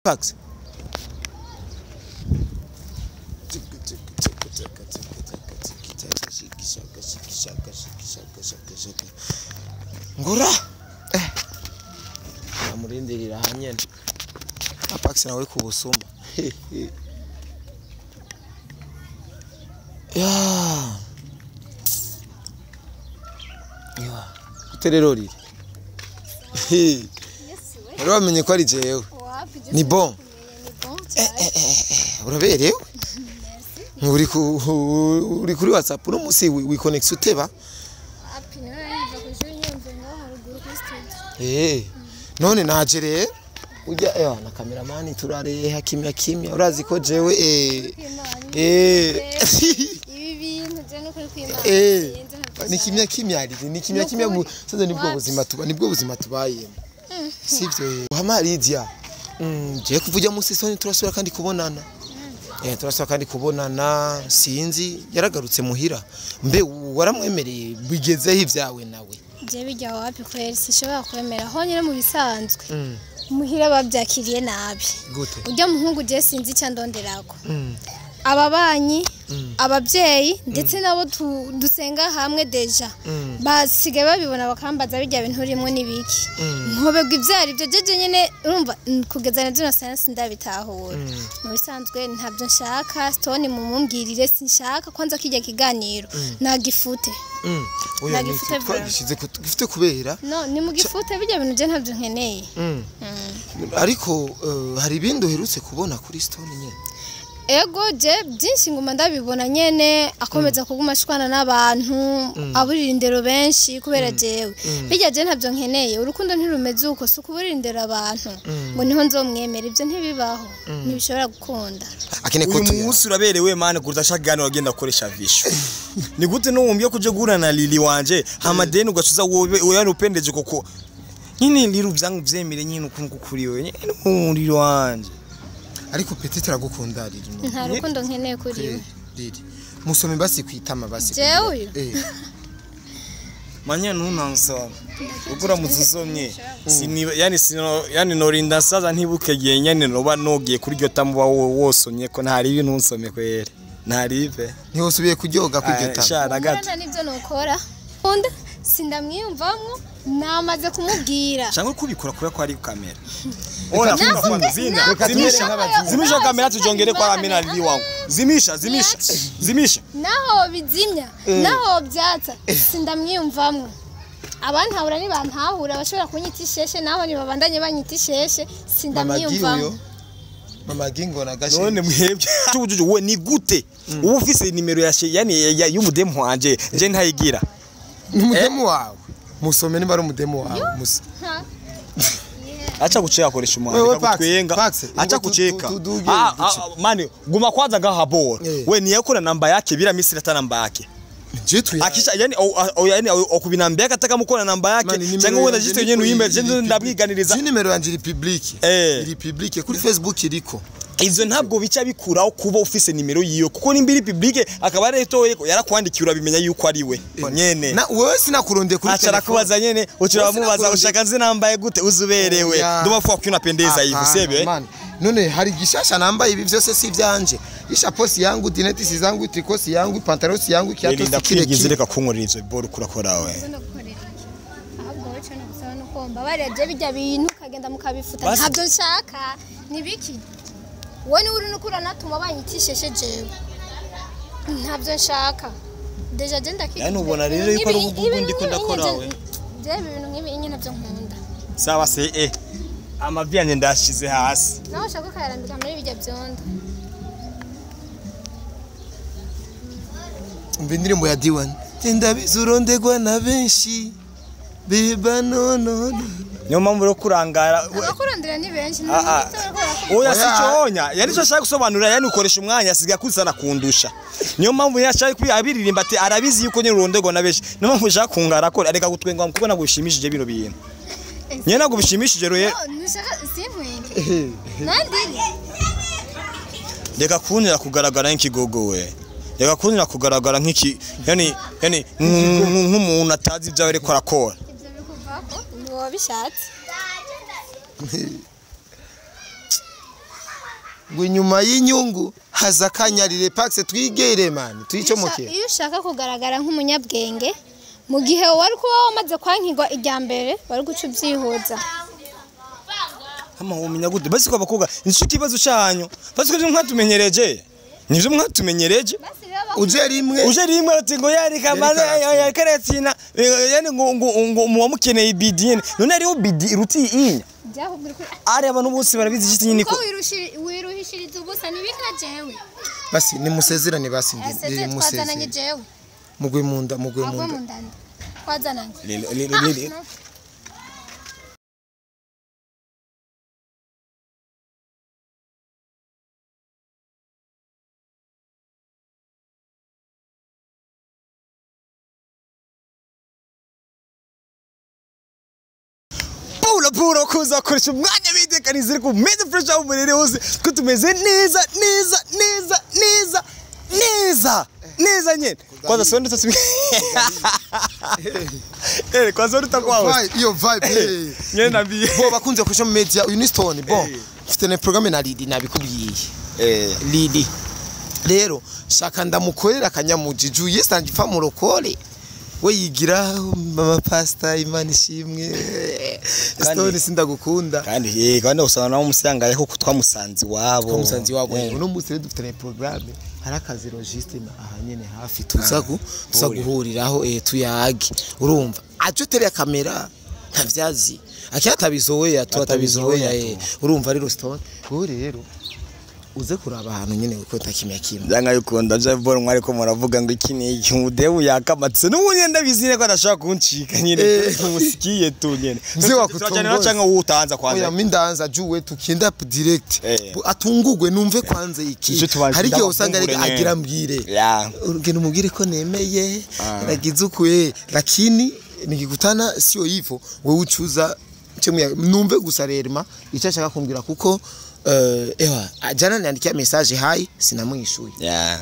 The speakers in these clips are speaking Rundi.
Fax. Ngura. Amurindirira hanyene. Fax nawe kubusuma. Ya. Kutererori. Rero bamenye ko ari jewe. Ni bon. Uraberewe? Uri kuri WhatsApp no musi we connect uteba? None naje rero ujya na cameraman turareha kimya urazi ko jewe ibi bintu je no kuri kwimana ni kimya sasa nibwo buzima tubayemo sivyo hamaridia je kuvuja musi soni turasubira kandi kubonana turasubira kandi kubonana sinzi yaragarutse muhira mbe waramwemereye bigezeho ivyawe nawe je bijya wapi kweri sishobora kwemera ho nyine mu bisanzwe muhira babyakiriye nabi ujya muhungu je sinzi cyandonderako ababanyi ababyeyi ndetse nabo dusenga hamwe deja basigaye babibona bakambaza bijya bintu rimwe nibiki nkobegwa ivyari byo jeje nyene urumva kugeza na zino science ndabitahura mu bisanzwe ntabyo nshaka stone mu mumbwirire sinshaka kwanza kijya kiganiro nagifute nagifute twagishize gifite kubera no ni mu gifute bijya bintu je ntabyo nkeneye ariko hari ibindi uherutse kubona kuri stone nyene ego je byinshi nguma ndabibona nyene akomeza kuguma shwana n'abantu aburira indero benshi kubera jewe bijya je ntabyo nkeneye urukundo ntirumeze uko sukuburira indero abantu ngo niho nzomwemera ibyo ntibibaho ntibishobora gukunda akene ko uyu munsi uraberewe mane kuruta shagano wagenda gukoresha visho ni gute no wumbiye kuje gura na Lili wanje hamadeni ugacuza wowe yani upendeje koko nyine liru byangu byemere nyine ukuntu kuriwe nyine umuriro wanje ariko petite aragukunda riri nta rukundo nkeneye kuri riri musome basi kwitama basi jewe manya nunansa ukura muzusomye yani norinda saza ntibukegeye nyane noba nogiye kuri ryo tamuba wosomye ko ntari ibintu nsome kwere ntarive ntiwosubiye kuryoga kuryo tamu shara gato nta nivyo nokora onda sindamwiyumvamwo namaze kumubwira cyangwa kubikora kubera ko ari kamera ona funga zimisha kamera tujongere kwa kamera Lili wangu zimisha naho bizimya naho byatsa sindamwiyumvamwo abantu habura ni bantahura bashobora kunyita isheshe naho ni babandanye banyita isheshe sindamwiyumvamwo mama gingo na gashi none mwebye tujuje we ni gute ubu ufise nimero ya yani y'umudemu wanje je ntayigira ni umudemu wawe musome ni bari umudemu wawe musa acha kucheka koresha umwana kutwenga acha kucheka mani guma kwanza ngaha bora we ni yakora namba yake bila misiri ata namba yake akisha yani okubinambia kataka mukora namba yake cyangwa wenda jiste nyene uyimbe je ndabwiganiriza nimero yanje iri publique kuri Facebook iriko izo ntabwo bica bikuraho kuba ufise nimero yiyo kuko nimbiri publique akaba retoye yarakwandikira urabimenya yuko ari we nyene na wewe sinakurondeye kuri telefone acha kubaza nyene ukiramubaza ushaka nzi nambaye gute uzuberewe ndumva ko unapendeza hivi sebe none hari gishasha nambaye ibi byose si byanje ishaposi yangu dineti si zangu trikosi yangu pantarosi yangu kiato sikire reka kunkorera izo boro kurakora we ahubwo wecho no gusaba no komba bareje bijya bintu kagenda mukabifuta ntabyo nshaka nibiki wone uri nukura natuma banyitisheshe jewe ntabyo nshaka deja genda kiki yani ubona rero yuko ari ubugundi ko ndakora we je ibintu nkibi nyine nabyo nkunda sawa se amavyanye ndashize hasi naho shaka kayarambika muri bijya byonda umva indirimbo ya D1 tenda bizurondegwa na benshi beba no niyo mpamvu ro kurangara abakurondera ni benshi oya siconya yari cyo shaka gusobanura yani ukoresha umwanya asiga kusana kundusha niyo mpamvu yashaka kwiyabiririmba ati arabizi yuko nyine urondegwa na benshi niyo mpamvu ushaka kungara ko areka gutwenga kuko nagushimishije bino bintu nyene nagubishimishije roye nishaka simwenge nandiri reka kunyira kugaragara nk'ikigogo we reka kunyira kugaragara nk'iki yani nk'umuntu atazi ibyo ariko arakora ibyo bikuvako ni wabishatse ngo inyuma y'inyungu haza kanyarire Pax twigere man tuyicomoke. Iyo ushaka kugaragara nk'umunyabwenge mu gihe wari kuba wamaze kwankirwa ijya mbere bari guca ubyihuza. Ama umenya gute basi ko abakobwa nico kibazo cyanyu basi ko mwatumenyereje nivyo mwatumenyereje uje rimwe ati ngo yari kamaze yakaretsina yani ngo muwamukeneye ibidiyene none ari ubidi ruti inya ari abantu bose barabizi iki nyine ko wiruhishiriza ubusa nibika jewe basi nimusezerane basi ndi musezerane jewe mugwe munda kwazananye puro kuza koresha umwanya bidekanize ko meze fresh aho murere hose ko tumeze neza nyene kwanza sonde tutsi kwanza rutakwaho iyo vibe nyene nabiye bo bakunze koresha mu media uyu ni Stone bo mfite ne programme na LYLY nabikubwiye LYLY rero shaka ndamukorera akanyamujiju yesanje fa murokore we yigira mama pasta imana ishimwe Stone sindagukunda kandi usana nawo musangaye ko twamusanzi wabo uno musere dufite programme harakazi logistique ahanyene hafi tuza guhuriraho tuyage urumva aje tere kamera ntavyazi akyatabizowe atabizowe urumva rero Stone wo rero uze kuraba ahantu nyene uko takimya kimwe byanga yukunda je bora mwari ko muravuga ngo iki ni iki mudebu yakamatse n'ubunye ndabizine ko adashaka kuncika nyene umusikiye tu nyene mze wakutonga cyangwa utanza kwanza oya mindanza juwe tukinda direct atungugwe numve kwanze iki hari gihe usanga agira mbwire urugendo mubwire ko nemeye nagize ukuye lakini nikikutana sio hivyo wewe uchuza numve gusa rerema icyo ashaka kumbwira kuko ewa jana niandikia message hai sinamwishuye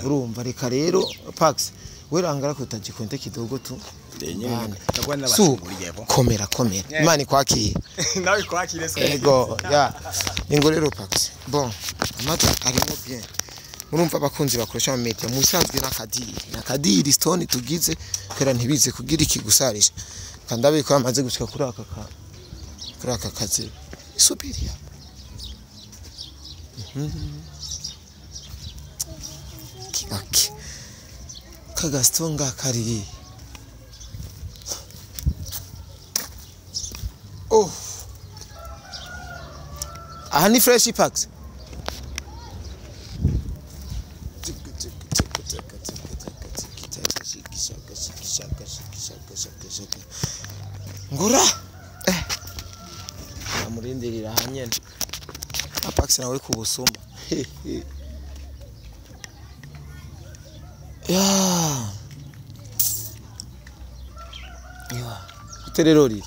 urumva reka rero Pax werangara ko utagikonte kidogo tu komera imana kwakiye nawe kwakire se ego ingo rero Pax bon amata arimo bien urumva abakunzi bakoresha mu media mu bisanzwe nakadiri Stone tugize kwera ntibize kugira iki gusarisha kandi abiko amaze gushika kuri aka kazi Asubiriye kibaki kagastonga kari aha ni fresh Pax ngura amurindirira hanyene Pax nawe kubusuma utererori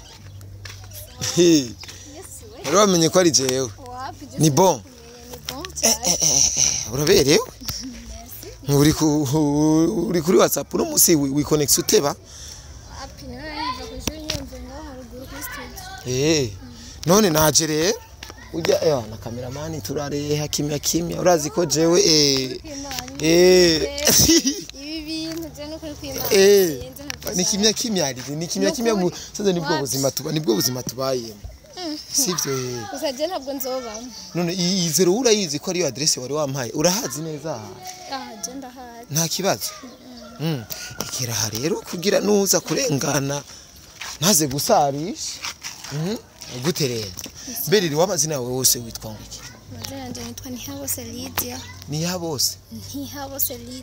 rero bamenye ko ari jewe ni bon uraberewe uri kuri WhatsApp no musi we connect uteba none najereye ujya na cameraman turareha kimya urazi ko jewe ibi bintu je no kuri kwimana ni kimya mu saza nibwo buzima tubayemo sivyo usaje ntabwo nzoba none izero urayizi ko ari address wari wampaye urahazi neza je ndahazi nta kibazo ikiraha rero kugira nuza kurengana ntaze gusarisha gutereza beriri wamazina yawe wose witwa ngiki mazina yanje nitwa Ntihabose Lydia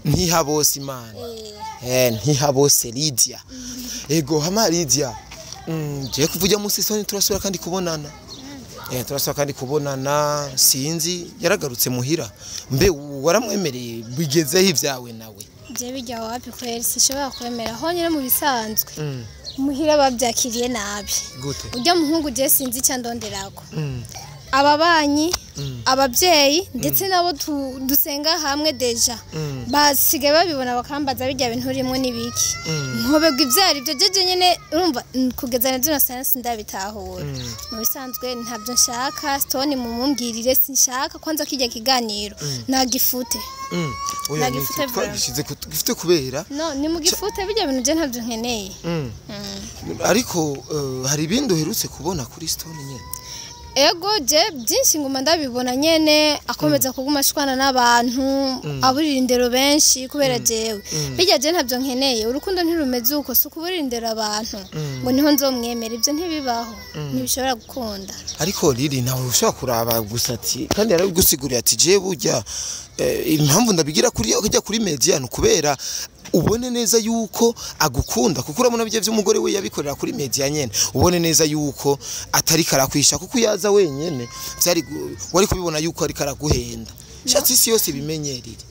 Ntihabose imana Ntihabose Lydia ego hama Lydia je kuvuja musi Stone turasubira kandi kubonana turasubira kandi kubonana sinzi yaragarutse muhira mbe waramwemereye bigezeho ivyawe nawe je bijya wapi kweri sishobora kwemera ho nyine mu bisanzwe muhira babyakiriye nabi gute ujya muhungu je sinzi cyandonderako ababanyi ababyeyi ndetse nabo dusenga hamwe deja basigaye babibona bakambaza bijya bintu urimo nibiki nkobegwa ivyari byo jeje nyene urumva kugeza na dino science ndabitahura mu bisanzwe ntabyo nshaka Stone mumumbwirire sinshaka kwanza kijya kiganiro nagifute nagifute gifite kubera no ni mu gifute bijya bintu je ntabyo nkeneye ariko hari ibindi uherutse kubona kuri Stone nyene ego je byinshi nguma ndabibona nyene akomeza kuguma shwana n'abantu aburira indero benshi kubera jewe bijya je ntabyo nkeneye urukundo ntirumeze uko sukuburira indero abantu ngo niho nzomwemera ibyo ntibibaho ntibishobora gukunda ariko riri nawe ushaka kuraba gusa ati kandi yarabigusiguriye ati je burya impamvu ndabigira kuri media no kubera ubone neza yuko agukunda kuko urabona bije by'umugore we yabikorera kuri media nyene ubone neza yuko atari karakwisha kuko yaza wenyene byari wari kubibona yuko ari karaguhenda shatsi isi yose bimenyerire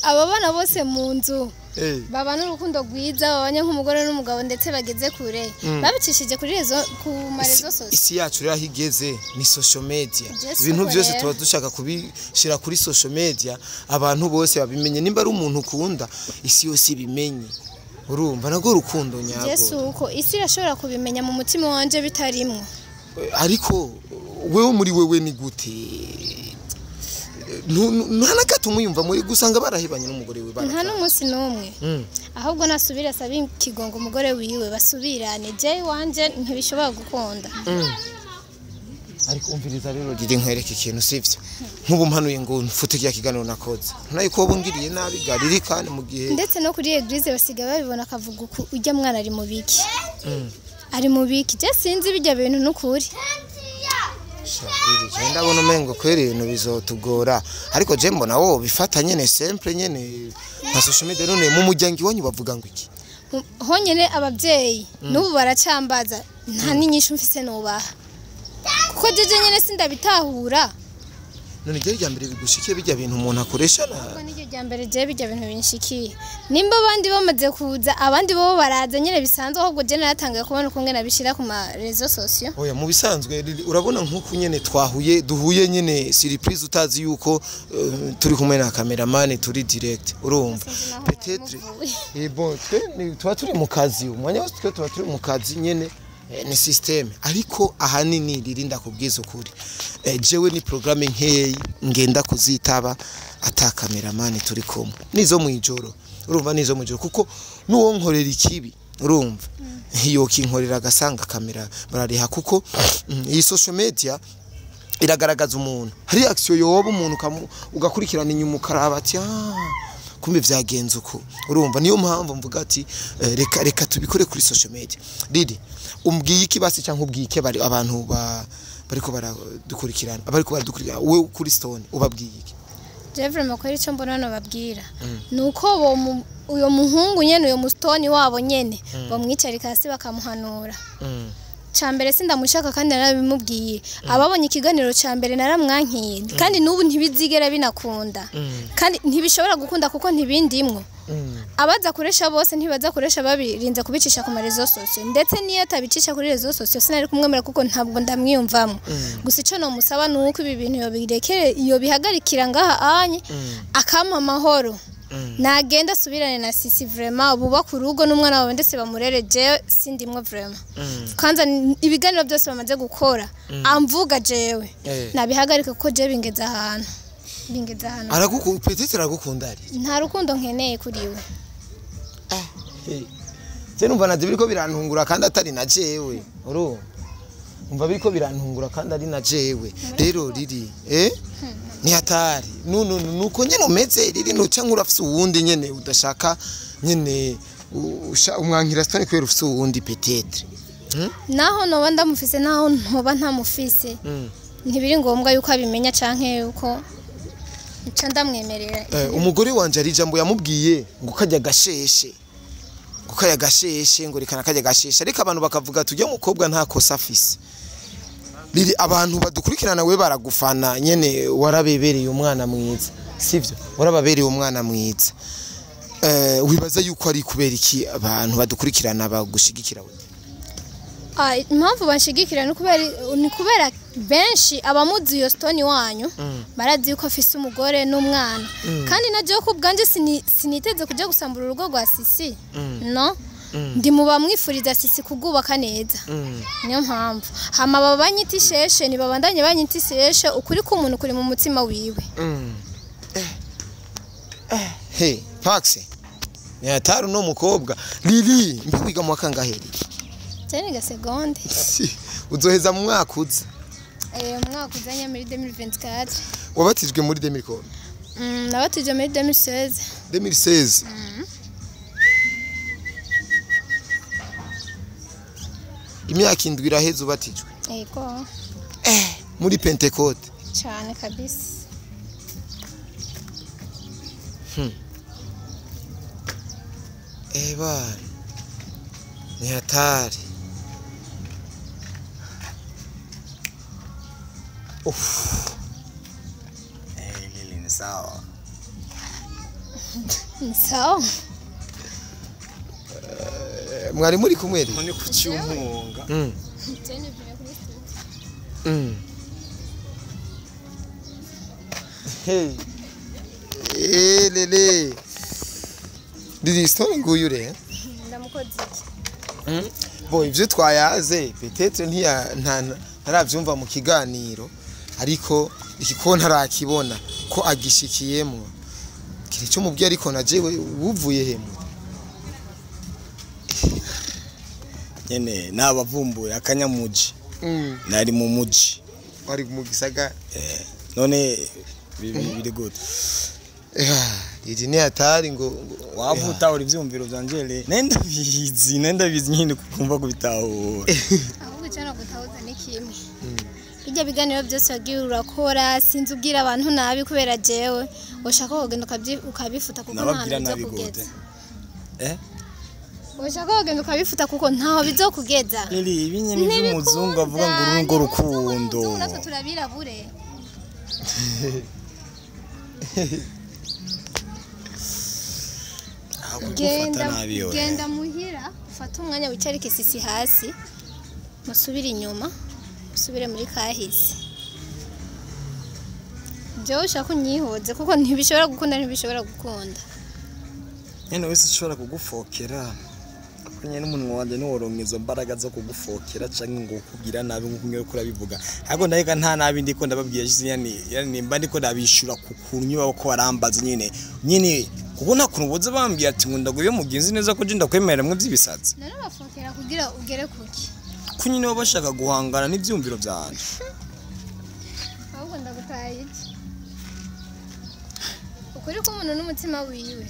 ababana bose mu nzu baba n'urukundo rwiza babanye nk'umugore n'umugabo ndetse bageze kure babicishije kuri ku marezo sose isi yacu rero higeze ni social media ibintu byose tuba dushaka kubishira kuri social media abantu bose babimenye nimba ari umuntu ukunda isi yose ibimenye urumva nago rukundo nyabo Yesu uko isi irashobora kubimenya mu mutima wanje bitarimwe ariko wewe muri wewe ni gute nta gatumuyumva muri gusanga barahebanye n'umugore we nta n'umunsi n'umwe ahubwo nasubira asaba ikigongo umugore wiwe basubirane je wanje ntibishobora gukunda ariko umviriza rero gide nkwereke ikintu sivyo nk'ubu mpanuye ngo mfute kiya kiganiro nakoze nayo ko bungiriye nabi gariri kandi mu gihe ndetse no kuri eglise basiga babibona akavuga uko ujya mwana ari mu biki ari mu biki je sinzi bijya bintu n'ukuri ndabona umengo kweri ibintu bizotugora ariko je mbona wo bifata nyene sempre nyene nka social media none mu muryango wanyu bavuga ngo iki honyene ababyeyi n'ubu baracambaza nta n'inyishu mfise nubaha kuko jeje nyene sindabitahura none je ryambere bigushikiye bijya bintu umuntu akoresha kuko nije ryambere je bijya bintu binshikiye nimba abandi bamaze kuza abandi bo baraza nyene bisanzwe ahubwo je naratangaye kubona uko ngena bishira ku ma réseaux sociaux oya mu bisanzwe urabona nkuko nyene duhuye nyene surprise utazi yuko turi kumwe na cameraman turi direct urumva peut-être bon twa turi mu kazi umwanya wose twa turi mu kazi nyene ni system ariko ahanini ririnda kubwiza ukuri jewe ni programme nkeyi ngenda kuzitaba ata cameraman turi kumwe nizo mwijoro urumva nizo mwijoro kuko nuwo nkorera ikibi urumva iyo kinkorera gasanga kamera barariha kuko iyi social media iragaragaza umuntu hari action yoba umuntu ugakurikirana inyuma ukaraba ati kumbe vyagenze uko urumva niyo mpamvu mvuga ati reka tubikore kuri social media Didi umbwiye iki basi cyangwa ubwiye iki bari abantu bariko baradukurikirana bariko baradukurikirana we kuri Stone ubabwiye iki Jeffrey makweri cyo mbona no babwira nuko uyo muhungu nyene uyo mustoni wabo nyene bamwicarika hasi bakamuhanura Chambere sindamushaka kandi narabimubwiye ababonye ikiganiro cyambere naramwankiye kandi nubu ntibizigera binakunda kandi ntibishobora gukunda kuko ntibindimwo abaza kuresha bose ntibaza kuresha babirinze kubicisha ku marezo sosio ndetse niyo tabicisha kuri rezo sosio sinari kumwemera kuko ntabwo ndamwiyumvamo gusa ico no musaba nuko ibi bintu yobirekere iyo bihagarikira ngaha anye akama amahoro nagenda subirane na sisi vraiment buba ku rugo n'umwana wawe ndetse bamurereje sindimwe vraiment kanza ibiganiro byose bamaze gukora amvuga jewe nabihagarika kuko je bingeza ahantu aragukunda petite aragukunda ari nta rukundo nkeneye kuri we je numva naje biriko birantungura kandi atari na jewe uro umva biriko birantungura kandi ari na jewe rero riri ni hatari nuko nyene umeze riri no cyangwa urafise uwundi nyene udashaka nyene umwankira Stone kwera ufise uwundi petite naho no banda mufise naho ntoba nta mufise ntibiri ngombwa yuko abimenya canke yuko ndamwemerera umugore wanje ari jambo yamubwiye ngo kajya gasheshe ngo rikana kajya gasheshe ariko abantu bakavuga tujye mukobwa nta kosa afise riri abantu badukurikirana we baragufana nyene warabebereye umwana mwiza sivyo warababereye umwana mwiza wibaza yuko ari kubera iki abantu badukurikirana bagushigikira we impamvu banshigikira ni kubera benshi abamuzi iyo stone wanyu barazi yuko afise umugore n'umwana kandi naje ko ubwanje siniteze kujya gusambura urugo rwa Sisi no ndi mu bamwifuriza Sisi kugubaka neza niyo mpamvu hama babanyitisheshe ni babandanye banyitisheshe ukuri ko umuntu kuri mu mutima wiwe Hey Paxi ni ataru no mukobwa Lili mbiga mu kangaheri cyane ga seconde uzoheza mu mwaka uza umwaka uzanye muri 2024 wabatijwe muri 2000 nabatijwe muri 2016 imyaka indwi iraheze ubatijwe yego muri Pentecote cyane kabisa bana ni hatari Lili ni sawa sawa mwari muri kumwe rero ni kucyumpunga Hey lele Didi story nguyu re ndamukoze bo ivyo twayaze peut-être ntaravyumva mu kiganiro ariko ikiko ntarakibona ko agishikiyemo kiri cyo mubwiye ariko najewe uvuye hemu nyene nabavumbuye akanyamuji nari mu muji bari mu gisagara none biri gute Didi ni hatari ngo wavuta uri vyumviro vyangere nenda bizi nyine kumva kubitahura ahubwo cyane gutahuza ni kimwe bijya biganiro byose wagiye urakora sinzi ubwira abantu nabi kubera jewe ushaka kugenda ukabifuta kuko nta nabi gute ushaka kugenda ukabifuta kuko ntaho bizokugeza Lili ibinyene by'umuzungu avuga ngo urugo rukundo natwe turabirabure genda muhira ufata umwanya wicarike Sisi hasi musubire inyuma musubire muri kahise jewe ushaka unyihoze kuko ntibishobora gukunda nyene wese ushobora kugufokera nyene n'umunwa wanje niworonka izo mbaraga zo kugufokera canke ngo kugira nabi nkuko ngiye kurabivuga ahubwo ndaheka nta nabi ndiko ndababwiye yani mba ndiko ndabishura kukunywa ko barambaza nyene kuko nakuntu boze bambwiye ati nkunda guye mugenzi neza ko jinda kwemera mwe by'ibisatsi none bafokera kugira ugere kuki kunyine bo bashaka guhangana n'ivyumviro byanje ahubwo ndagutaye iki ukuri ko umuntu n'umutima wiwe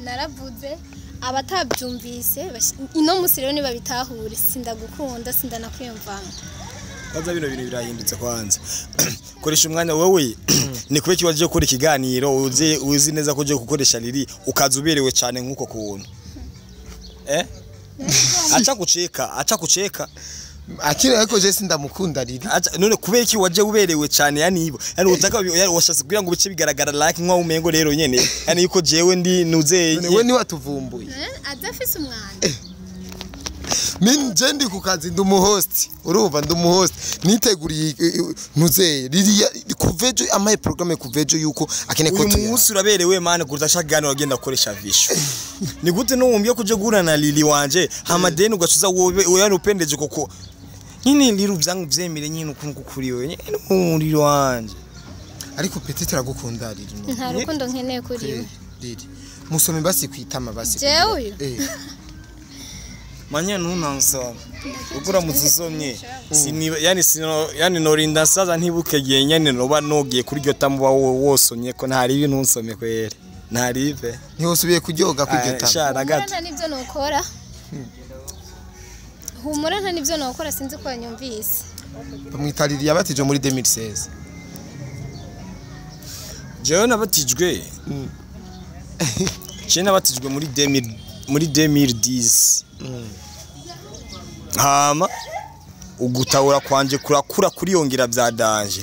naravuze abatabyumvise ino musirero ni babitahure sindagukunda sindanakwiyumvamo baza bino bintu birahindutse kwanza koresha umwanya wowe ni kubeki waje gukora ikiganiro uzi neza ko uje gukoresha Lili ukaza uberewe cyane nkuko kuntu acha kucheka akira ariko je sindamukunda Lili none kubeki waje uberewe cyane yani utaka washatse kugira ngo bice bigaragara like nko umengo rero nyene yani yuko jewe ndi nuzeye we ni watuvumbuye adafise umwanda min jendi kukazi ndumuhost urumva ndumuhost niteguriye nuzeye Lili kuvejo amaye programme kuvejo yuko akene ko uyu munsi uraberewe mane kurutashagana wagenda gukoresha visho ni gute no wumbiye kuje gura na Lili wanje hamadeni ugacuza wowe yani upendeje koko nyine Lili byangu byemire nyine ukuntu kukuriwe nyine muri wanje ariko petete aragukunda Lili nta rukundo nkeneye kuri Lili musome basi kwitama basi jewe manya nunansa ukura muzusomye yani norinda saza ntibukegeye nyane noba nogiye kuri ryo tamuba wosomye ko ntari ibintu nsome kwere ntarive ntiwosubiye kuryoga kuryo tamu nta nibyo nokora humura nta nibyo nokora sinzi ko yanyumvise bamwitaririye abatijwe muri 2016 jewe nabatijwe nabatijwe muri 2010 hama ugutahura kwanje kurakura kuri yongera byadanje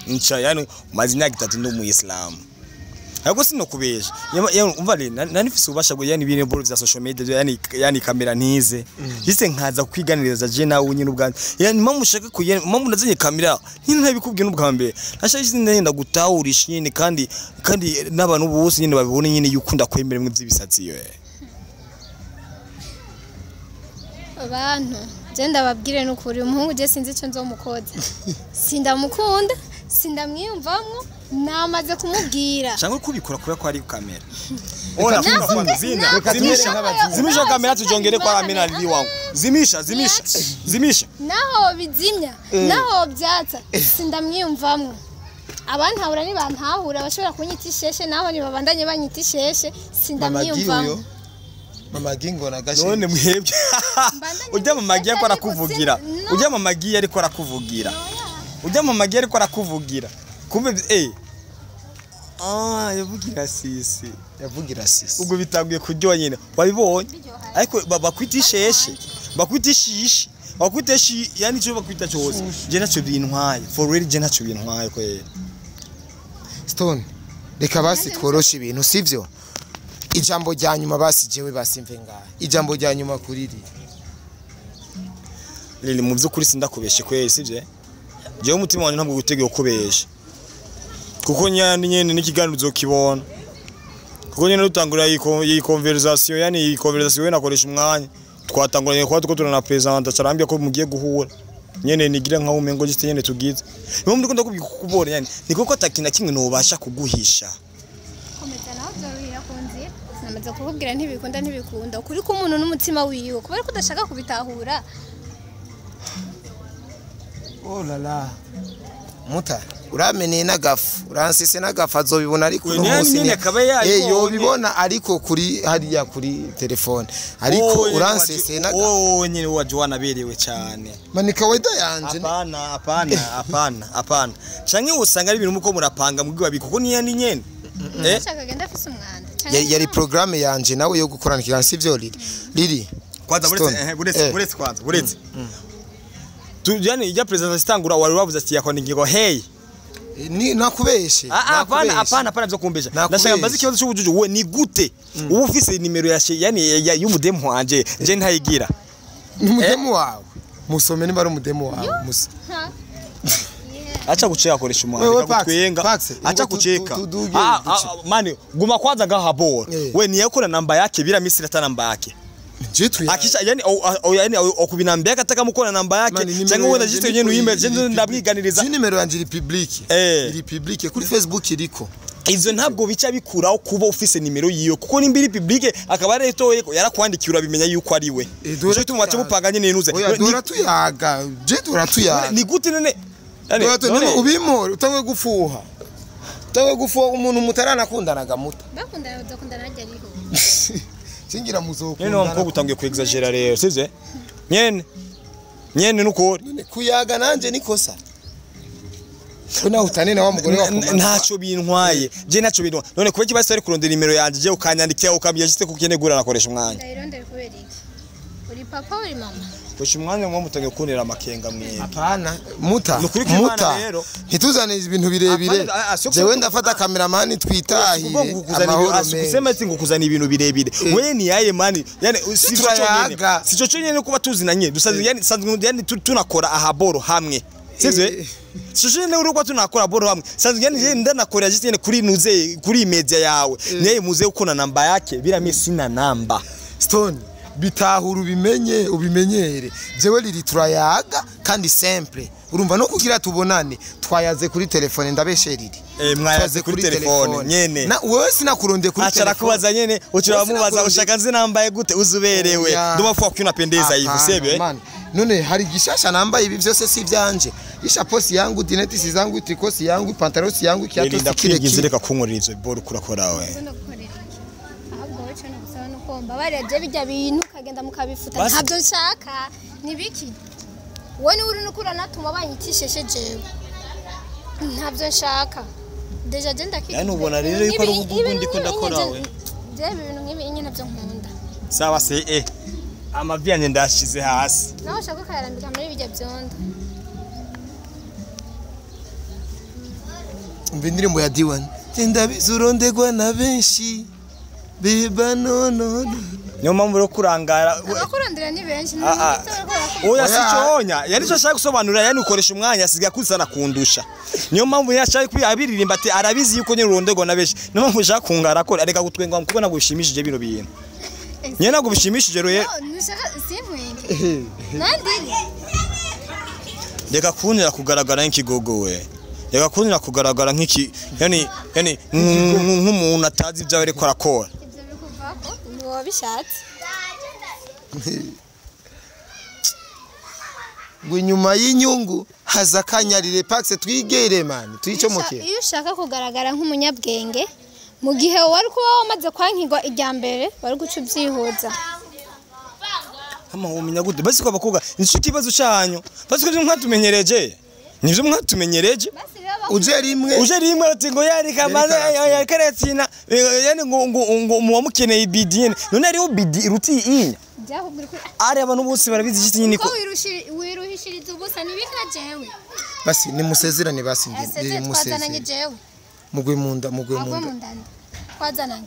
nca yani mazi imyaka 3 ndi mu Islam Ariko sinokubesha. Umva rero nanifise ubasha bwo yani ibintu bolo za social media yani kamera ntize. Jise nkaza kwiganiriza je nawe nyine ubwanze. Yani mama ushaka mama unazanye kamera nyine ntabikubwiye n'ubwa mbere. Nashaje ndenda gutahurisha nyine kandi n'abantu bose nyine babibone nyine yukunda kwemera mwe by'ibisatsi yo. Abantu genda babwire n'ukuri umuhungu je sinzi ico nzomukoza. Sindamukunda, sindamwiyumvamwo. Namaze kumubwira. Cyangwa kubikora kuba ko ari kamera. Ona kunda zimisha kamera tujongere kwa kamera lili wangu. Zimisha. Naho bizimya, naho byatsa sindamwiyumvamwo. Abantu habura ni bantahura bashobora kunyita isheshe naho ni babandanye banyita isheshe sindamwiyumvamwo. Mama gingo na gashi. None mwebye. Ujya mama giye ko arakuvugira. Ujya mama giye ariko arakuvugira. Ujya mama giye ariko arakuvugira. Kumbe yavugira sisi. Ubwo bitanguye kuryoha nyine. Wabibonye? Ariko bakwitisheshe. Bakwitishishe. Bakwiteshi yani cyo bakwita cyose. Je naco bintwaye. For real je naco bintwaye ko yera. Stone. Reka basi tworoshe ibintu sivyo. Ijambo rya nyuma basi jewe basimve ngaha. Ijambo rya nyuma kuri Lili mu byukuri sindakubeshe kweri sivye. Jewe umutima wanjye ntabwo gutegeye kubesha. Kuko nyene n'ikiganiro uzokibona. Kuko nyene rutangura iyi conversation yani iyi conversation nakoresha umwanya. Twatanguranye kwa tuko turana presenta carambye ko mugiye guhura. Nyene nigira nka umengo giste nyene tugize. Niho ndiko ndakubikubora yani niko atakina kimwe no ubasha kuguhisha. Komeza naho byoruhira kunzira. Namaze kukubwira ntibikunda ukuri ko umuntu n'umutima wiwe kubera ko udashaka kubitahura. Oh la la. Muta uramenye nagafu uransise nagafu azobibona ariko no munsi yo bibona ariko kuri hariya kuri telefone ariko uransise nagafu nyine wajwana berewe cyane manika weda yanje apana canke usanga ari ibintu muko murapanga mugwa bikuko ni yani nyene Shaka genda afise umwanda yari programme yanje nawe yo gukorana kigansi vyo lili kwanza buretse yani ijya president stangura wari wavuze ati yakoni ngigo hey ni nakubeshe apana byo kumbesha ndashaka mbazi ikibazo cy'ubujuju we ni gute ubu ufise nimero ya yani y'umudemu wanje je ntayigira umudemu wawe musome niba ari umudemu wawe musa acha kucheka koresha umwana kakutwenga acha kucheka mani guma kwanza ngaha bora we ni yakora namba yake bila misi hata namba yake akisha yani okubinambia kataka mukona namba yake cyangwa wenda jiste nyene uime je ndabwiganiriza nimero yanje iri publique kuri Facebook iriko izo ntabwo bica bikuraho kuba ufise nimero yiyo kuko nimbiri publique akaba ari toye yarakwandikiye urabimenya yuko ari we cyo tuma cyo mupanga nyene nuze turatuyaga je turatuyaga ni gute none none ubimora utangwe gufuha umuntu mutaranakundanaga muta bakundana udakundana ajya ariho singira muzoko nyene wamko gutangiye ku exagera rero sivye nyene nuko kuyaga nanje nikosa Kuna utanena wa mugore wako ntaco bintwaye je ntaco bintwaye none kubeki basi ari kurondera nimero yanje je ukanyandikira ukambye jiste kukenegura nakoresha umwanya ndayirondera kubera iki uri papa uri mama koresha umwanya mwo mutangiye kunera amakenga mwe apana muta ntituzane ibintu birebire jewe ndafata cameraman twitahire kusema ati ngo kuzana ibintu birebire we ni yaye mani yani sico cyonyene kuba tuzinanye dusanzwe yani tunakora ahaboro hamwe sivyo Sishine uruko tunakora boro hamwe. Sanzwe yani ndanakora jitene kuri nuze kuri media yawe. Niye muze ukona namba yake bila mimi sina namba. Stone bitahura ubimenyere. Jewe liri turayaga kandi simple. Urumva no kugira tubonane twayaze kuri telefone ndabesheriri. Mwayaze kuri telefone nyene. Na wewe sinakurondeye kuri telefone. Acha kubaza nyene ukiramubaza ushaka nzi nambaye gute uzuberewe. Ndumva ko unapendeza hivi sebe. None hari gishasha nambaye ibi byose si byanje. Ishaposi yangu dineti si zangu trikosi yangu pantarosi yangu kiato sikire reka kunkorera izo boro kurakora we. Ahubwo wewe no gusaba no komba bareje bijya bintu kagenda mukabifuta ntabyo nshaka nibiki. Wowe uri no kurana tuma banyitisheshe jewe. Ntabyo nshaka. Deja genda kiki. Yani ubona rero yuko ari ubugundi ko ndakora we. Je ibintu nkibi nyine byo nkunda. Sawa se amavi yanje ndashize hasi. Naho shaka kayarambika muri bijya byonda. Umva indirimbo ya D1 ndabizi urondegwa na benshi beba no niyo mpamvu ro kurangara abakurondera ni benshi oya siconya yari cyo shaka gusobanura yani ukoresha umwanya asiga kuzana kundusha niyo mpamvu yashaka kwiyabiririmba ati arabizi yuko nyine urondegwa na benshi niyo mpamvu ushaka kungara ko areka gutwenga kubona gushimishije bino bintu nyene ntabwo bishimishije roye reka kunira kugaragara nk'ikigogo we reka kunira kugaragara nk'iki yani nk'umuntu atazi ibyo ariko arakora ibyo wabishatse ngo nyuma y'inyungu haza kanyarire Pax twigere man tuyicomoke iyo ushaka kugaragara nk'umunyabwenge mu gihe wari kuba wamaze kwankirwa ijya mbere bari guca ubyihuza ama umenya gute basi ko abakobwa nico kibazo cyanyu basi ko mwatumenyereje nivyo mwatumenyereje uje rimwe ati ngo yari kamaze yakaretsina yani ngo muwamukeneye ibidi none ari ubidi iruti inya ari abantu bose barabizi iki nyine ko wiruhishiriza ubusa nibika jewe basi ni musezerane basi ndi musezerane jewe mugwe munda kwazananye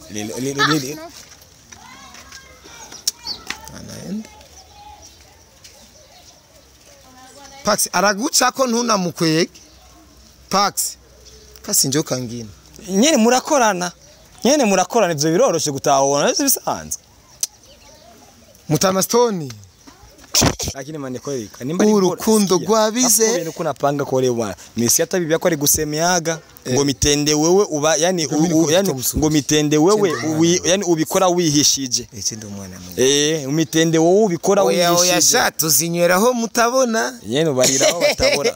anaenda Pax araguca ko ntunamukwege Pax kasi njo kangina nyene murakorana ivyo biroroshe gutahona navyo bisanzwe Mutama Stone lakini mane kwelika nimba urukundo rwabize ibintu kunapanga korewa misi atabibi yako ari gusemeaga ngo mitende wewe uba yani ngo mitende wewe yani ubikora wihishije ece ndo mwana mwe umitende wowe ubikora wihishije oya shato zinyweraho mutabona yene ubariraho batabona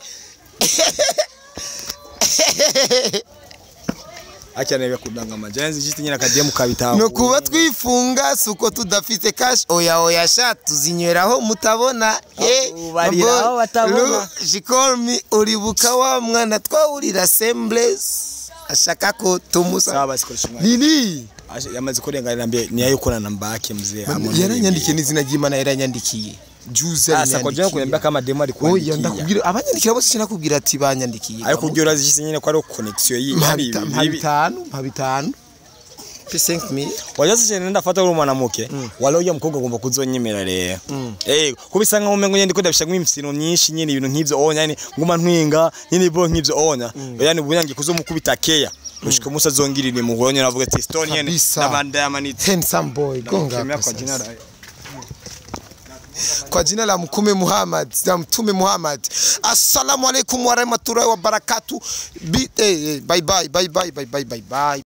acyane kudanga majenzi giti nyina kademu kabitaho no kuba twifunga suko tudafite cash oya shato zinyweraho mutabona ubariraho batabona jikormi uribuka wa mwana twawurira assemblies ashaka ko tumusa saba sikoresha Lili yamaze kurenganira mbe ni ayo kona namba yake mzee yaranyandikiye n'izina ry'Imana yaranyandikiye Juze yandikiye kuyamba kama demo ari kwandikiye oya ndakubwira abanyandikira bose sinakubwira ati banyandikiye ariko kubyo urazi nyine ko ari connection yi bitanu P5000 wajaze cyane ndafata uri mwanamuke wala uya mukobwa agomba kuzonyemera rero kubisa nka umengo nyende ko ndabisha nk'imfisino myinshi nyine ibintu nk'ivyo onya yani nguma ntwinga nyine bo nk'ivyo onya yani bunyange kuzomukubita keya ushika musa zongirire mu honye navuga ati Stone nyene nabanda yamanitse handsome boy gonga kwa jina la Mtume Muhammad assalamu alaikum wa rahmatullahi wa barakatuh bye bye